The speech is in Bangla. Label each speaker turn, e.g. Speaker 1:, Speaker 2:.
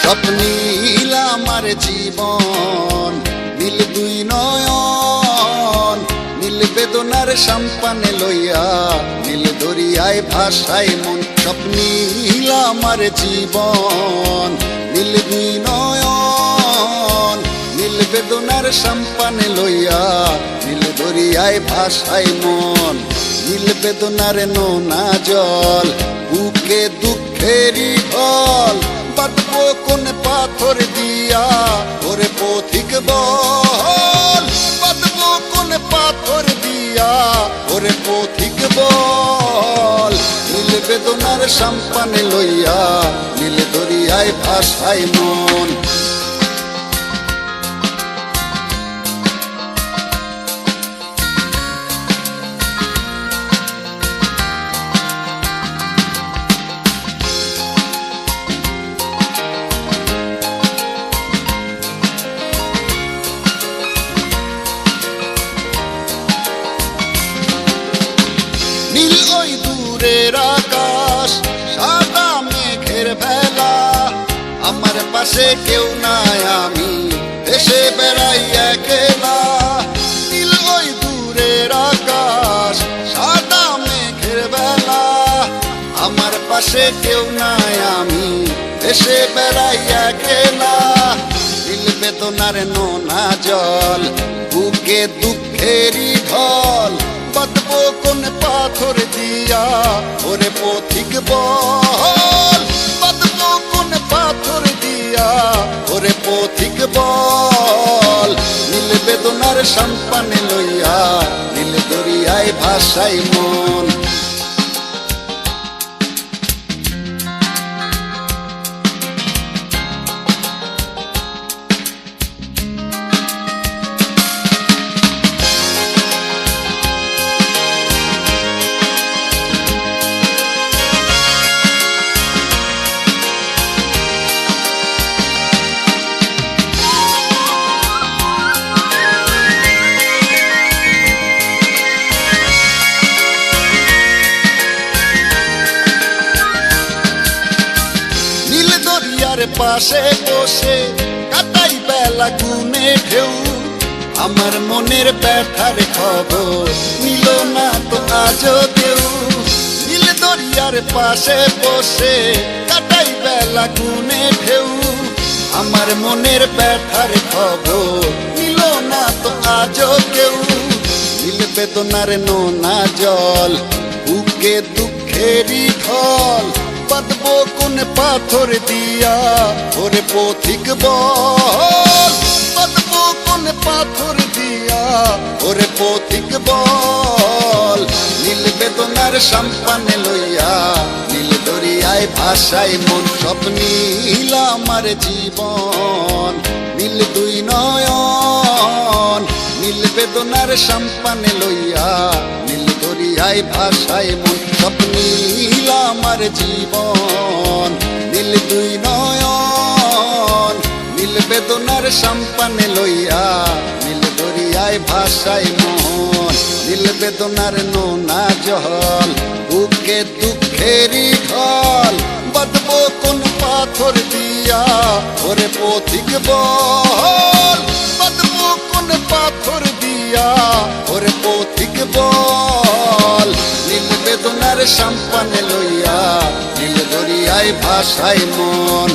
Speaker 1: স্বপ্নীল আমার জীবন, নীল দুই নয়ন, নীল বেদনার সম্পানে লইয়া, নীল দরিয়ায় ভাসায় মন। স্বপ্নীল আমার জীবন, নীল দুই নয়ন, নীল বেদনার সম্পানে লইয়া, নীল দরিয়ায় ভাসায় মন। নীল বেদনার নোনা জল, বুকে দুঃখেরই ঢল, বাঁধবো কোন পাথর দিয়া ওরে পথিক বল, বাঁধবো কোন পাথর দিয়া ওরে পথিক বল। নীল বেদনার সম্পানে লইয়া, নীল দরিয়ায় ভাসায় মন। নীল ওই দূরের আকাশ, সাদা মেঘের ভেলা, আমার পাশে কেউ নাই, আমি দেশে বেড়াই একলা। নীল ওই দূরের আকাশ, সাদা মেঘের ভেলা, আমার পাশে কেউ নাই, আমি দেশে বেড়াই একলা। নীল বেদনার নোনা জল, বুকে দুঃখেরই ঢল, বাঁধবো কোন পাথর দিয়া ওরে পথিক বল, বাঁধবো কোন পাথর দিয়া ওরে পথিক বল। নীল বেদনার সম্পানে লইয়া, নীল দরিয়ায় ভাসায় মন। পাশে বসে কাটাই বেলা গুনে ঢেউ, আমার মনের ব্যথার খবর নিল না তো আজও কেউ। নীল দরিয়ার পাশে বসে কাটাই বেলা গুনে ঢেউ, আমার মনের ব্যথার খবর নিল না তো আজও কেউ। নীল বেদনার নোনা জল, বুকে দুঃখেরই ঢল, বাঁধবো কোন পাথর দিয়া ওরে পথিক বল, বাঁধবো কোন পাথর দিয়া ওরে পথিক বল। নীল বেদনার সম্পানে লইয়া, নীল দরিয়ায় ভাসায় মন। স্বপ্নীল আমার জীবন, নীল দুই নয়ন, নীল বেদনার সম্পানে লইয়া, নীল দরিয়ায় ভাসায় মন। স্বপ্নীল আমার জীবন, নীল দুই নয়ন, নীল বেদনার সম্পানে লইয়া, নীল দরিয়ায় ভাসায় মন। নীল বেদনার নোনা জল, বুকে দুঃখেরই ঢল, বাঁধবো কোন পাথর দিয়া ওরে পথিক বল, বাঁধবো কোন পাথর দিয়া ওরে পথিক বল। নীল বেদনার সম্পানে লইয়া, নীল দরিয়ায় ভাসায় মন।